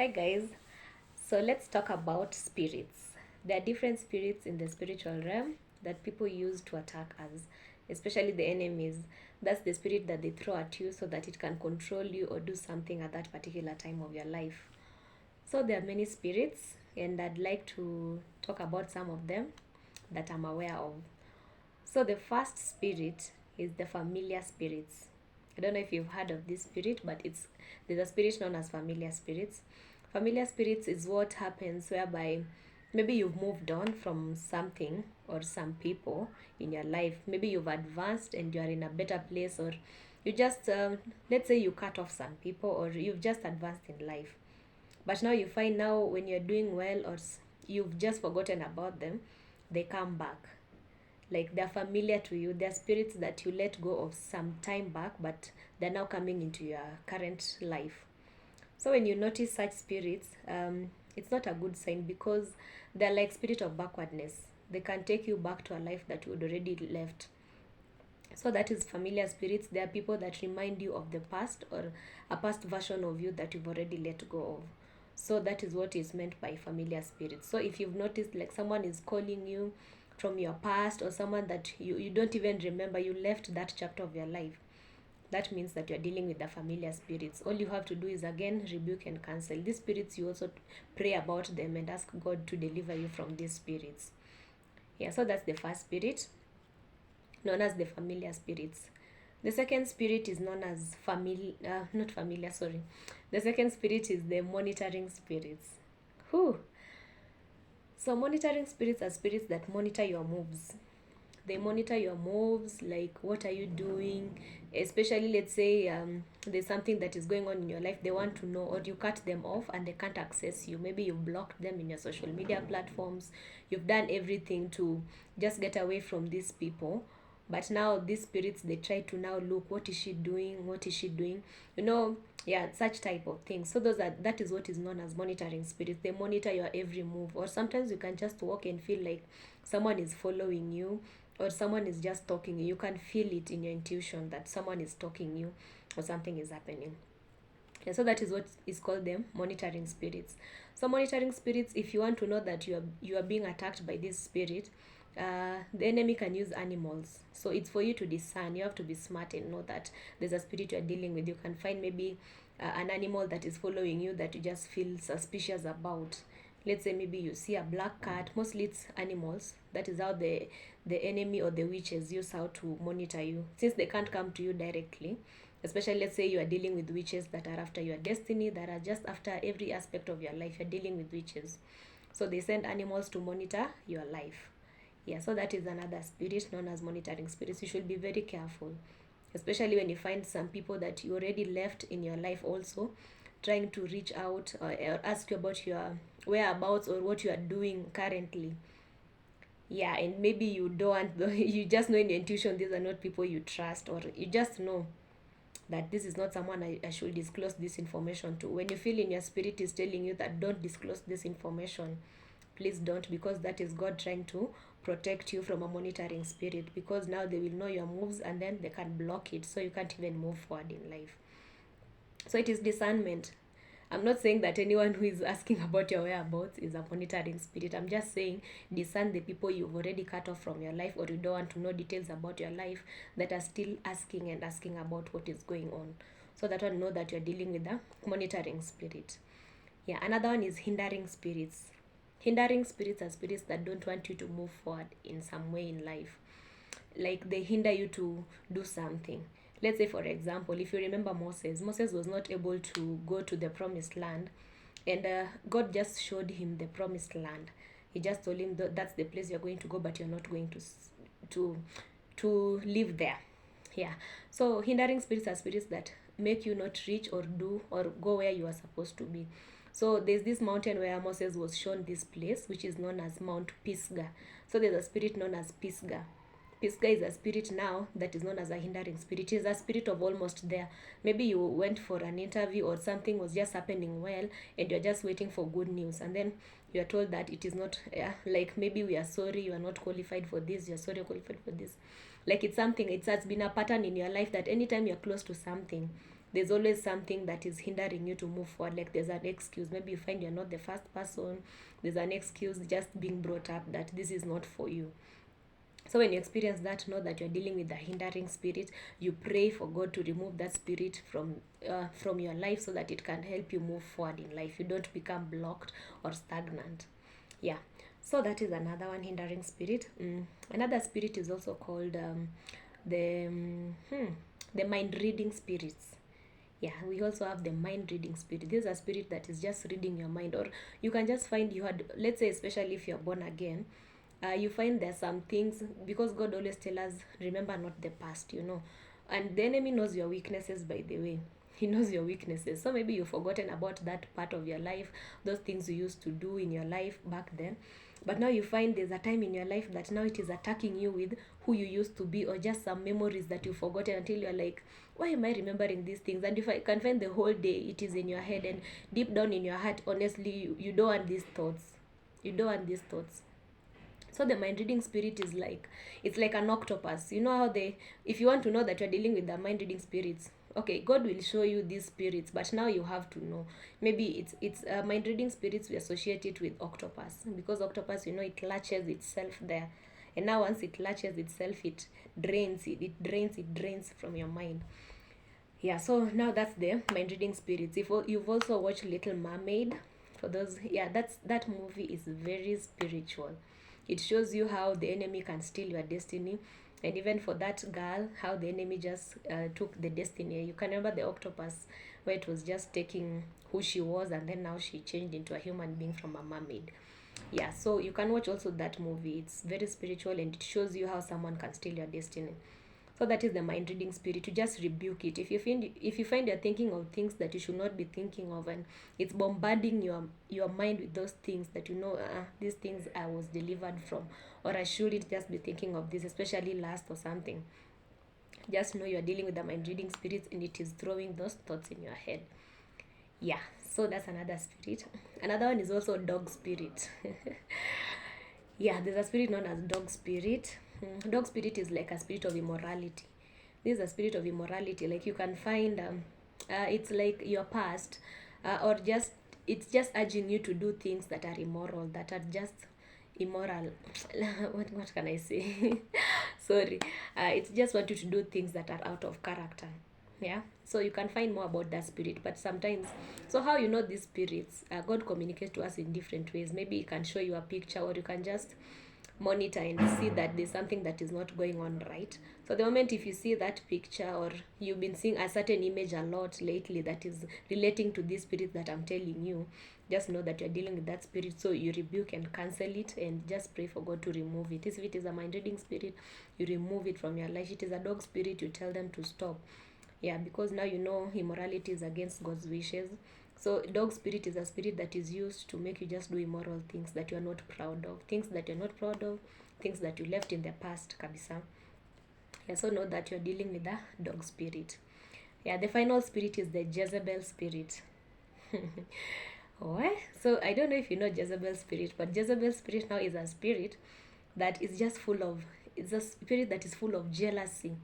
Hi guys. So let's talk about spirits. There are different spirits in the spiritual realm that people use to attack us, especially the enemies. That's the spirit that they throw at you so that it can control you or do something at that particular time of your life. So there are many spirits, and I'd like to talk about some of them that I'm aware of. So the first spirit is the familiar spirits. I don't know if you've heard of this spirit, but there's a spirit known as familiar spirits. Familiar spirits is what happens whereby maybe you've moved on from something or some people in your life. Maybe you've advanced and you are in a better place, or you just let's say you cut off some people, or you've just advanced in life. But now you find now when you're doing well, or you've just forgotten about them, they come back, like they're familiar to you. They're spirits that you let go of some time back, but they're now coming into your current life. So when you notice such spirits, it's not a good sign, because they're like spirit of backwardness. They can take you back to a life that you had already left. So that is familiar spirits. They are people that remind you of the past, or a past version of you that you've already let go of. So that is what is meant by familiar spirits. So if you've noticed, like someone is calling you from your past, or someone that you don't even remember, you left that chapter of your life, that means that you're dealing with the familiar spirits. All you have to do is again rebuke and cancel these spirits. You also pray about them and ask God to deliver you from these spirits. Yeah, so that's the first spirit, known as the familiar spirits. The second spirit is known as not familiar, sorry. The second spirit is the monitoring spirits. Whew. So monitoring spirits are spirits that monitor your moves. They monitor your moves, like what are you doing, especially let's say there's something that is going on in your life. They want to know, or you cut them off and they can't access you. Maybe you've blocked them in your social media platforms. You've done everything to just get away from these people, but now these spirits, they try to now look, what is she doing, what is she doing, you know. Yeah, such type of things. So that is what is known as monitoring spirits. They monitor your every move, or sometimes you can just walk and feel like someone is following you, or someone is just talking. You can feel it in your intuition that someone is talking you, or something is happening. Yeah, so that is what is called them monitoring spirits. So monitoring spirits, if you want to know that you are being attacked by this spirit, the enemy can use animals. So it's for you to discern. You have to be smart and know that there's a spirit you're dealing with. You can find maybe an animal that is following you that you just feel suspicious about. Let's say maybe you see a black cat. Mostly it's animals. That is how the enemy or the witches use how to monitor you, since they can't come to you directly. Especially let's say you are dealing with witches that are after your destiny, that are just after every aspect of your life. You're dealing with witches, so they send animals to monitor your life. Yeah, so that is another spirit known as monitoring spirits. You should be very careful, especially when you find some people that you already left in your life also trying to reach out, or ask you about your whereabouts or what you are doing currently. Yeah, and maybe you don't want you just know in your intuition these are not people you trust, or you just know that this is not someone I should disclose this information to. When you feel in your spirit is telling you that don't disclose this information, please don't, because that is God trying to protect you from a monitoring spirit, because now they will know your moves and then they can block it, so you can't even move forward in life. So it is discernment. I'm not saying that anyone who is asking about your whereabouts is a monitoring spirit. I'm just saying discern the people you've already cut off from your life, or you don't want to know details about your life, that are still asking and asking about what is going on. So that one, know that you're dealing with the monitoring spirit. Yeah, another one is hindering spirits. Hindering spirits are spirits that don't want you to move forward in some way in life. Like they hinder you to do something. Let's say, for example, if you remember Moses was not able to go to the promised land, and God just showed him the promised land. He just told him that that's the place you're going to go, but you're not going to to live there. Yeah. So hindering spirits are spirits that make you not reach or do or go where you are supposed to be. So there's this mountain where Moses was shown this place, which is known as Mount Pisgah. So there's a spirit known as Pisgah. Pisgah is a spirit now that is known as a hindering spirit. It is a spirit of almost there. Maybe you went for an interview, or something was just happening well, and you're just waiting for good news, and then you are told that it is not, like maybe we are sorry, you are not qualified for this, you're sorry, you're qualified for this. Like it's something, it has been a pattern in your life that anytime you're close to something, there's always something that is hindering you to move forward. Like there's an excuse, maybe you find you're not the first person, there's an excuse just being brought up that this is not for you. So when you experience that, know that you're dealing with the hindering spirit. You pray for God to remove that spirit from your life, so that it can help you move forward in life. You don't become blocked or stagnant. Yeah. So that is another one, hindering spirit. Another spirit is also called the the mind reading spirits. Yeah, we also have the mind reading spirit. This is a spirit that is just reading your mind. Or you can just find you had, let's say, especially if you're born again, you find there's some things, because God always tell us, remember not the past, and the enemy knows your weaknesses, by the way. He knows your weaknesses. So maybe you've forgotten about that part of your life, those things you used to do in your life back then. But now you find there's a time in your life that now it is attacking you with who you used to be, or just some memories that you've forgotten, until you're like, why am I remembering these things? And if I can find the whole day, it is in your head, and deep down in your heart, honestly, you don't want these thoughts. You don't want these thoughts. So the mind reading spirit is like, it's like an octopus. You know how they, if you want to know that you're dealing with the mind reading spirits, okay, God will show you these spirits, but now you have to know. Maybe it's mind reading spirits, we associate it with octopus, because octopus, it latches itself there, and now once it latches itself, it drains from your mind. Yeah, so now that's the mind reading spirits. If you've also watched Little Mermaid, for those, yeah, that movie is very spiritual. It shows you how the enemy can steal your destiny, and even for that girl, how the enemy just took the destiny. You can remember the octopus, where it was just taking who she was, and then now she changed into a human being from a mermaid. Yeah, so you can watch also that movie. It's very spiritual, and it shows you how someone can steal your destiny. So that is the mind reading spirit. To just rebuke it. If you find you're thinking of things that you should not be thinking of, and it's bombarding your mind with those things that these things I was delivered from, or I shouldn't just be thinking of this, especially lust or something. Just know you're dealing with the mind reading spirits, and it is throwing those thoughts in your head. Yeah, so that's another spirit. Another one is also dog spirit. Yeah, there's a spirit known as dog spirit. Dog spirit is like a spirit of immorality. This is a spirit of immorality. Like you can find, it's like your past, or just, it's just urging you to do things that are immoral, that are just immoral. What can I say? Sorry. It's just want you to do things that are out of character. Yeah, so you can find more about that spirit. But sometimes, so how you know these spirits, God communicates to us in different ways. Maybe he can show you a picture, or you can just monitor and see that there's something that is not going on right. So the moment if you see that picture, or you've been seeing a certain image a lot lately that is relating to this spirit that I'm telling you, just know that you're dealing with that spirit. So you rebuke and cancel it, and just pray for God to remove it. If it is a mind reading spirit, you remove it from your life. It is a dog spirit, you tell them to stop. Yeah, because now you know immorality is against God's wishes. So dog spirit is a spirit that is used to make you just do immoral things that you are not proud of. Things that you're not proud of, things that you left in the past, kabisa. Yeah, so know that you're dealing with the dog spirit. Yeah, the final spirit is the Jezebel spirit. What? So I don't know if you know Jezebel spirit, but Jezebel spirit now is a spirit that is just full of, it's a spirit that is full of jealousy,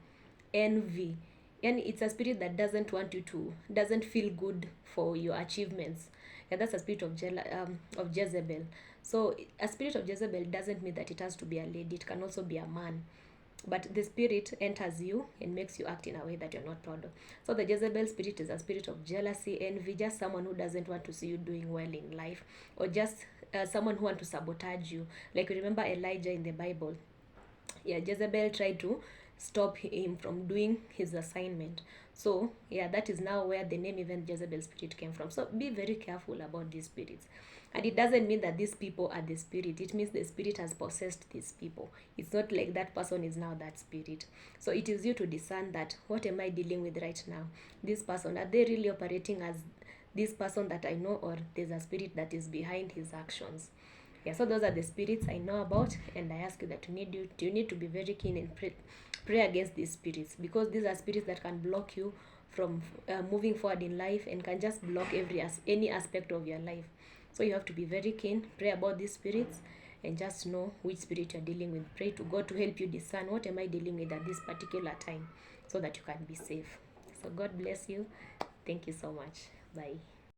envy, and it's a spirit that doesn't feel good for your achievements. Yeah, that's a spirit of Jezebel. So a spirit of Jezebel doesn't mean that it has to be a lady, it can also be a man, but the spirit enters you and makes you act in a way that you're not proud of. So the Jezebel spirit is a spirit of jealousy, envy, just someone who doesn't want to see you doing well in life, or just someone who wants to sabotage you. Like, remember Elijah in the Bible. Yeah, Jezebel tried to stop him from doing his assignment. So yeah, that is now where the name even Jezebel spirit came from. So be very careful about these spirits. And it doesn't mean that these people are the spirit. It means the spirit has possessed these people. It's not like that person is now that spirit. So it is you to discern that, what am I dealing with right now? This person, are they really operating as this person that I know, or there's a spirit that is behind his actions? Yeah, so those are the spirits I know about, and I ask you that you need to be very keen and pray against these spirits, because these are spirits that can block you from moving forward in life, and can just block any aspect of your life. So you have to be very keen, pray about these spirits, and just know which spirit you're dealing with. Pray to God to help you discern, what am I dealing with at this particular time, so that you can be safe. So God bless you. Thank you so much. Bye.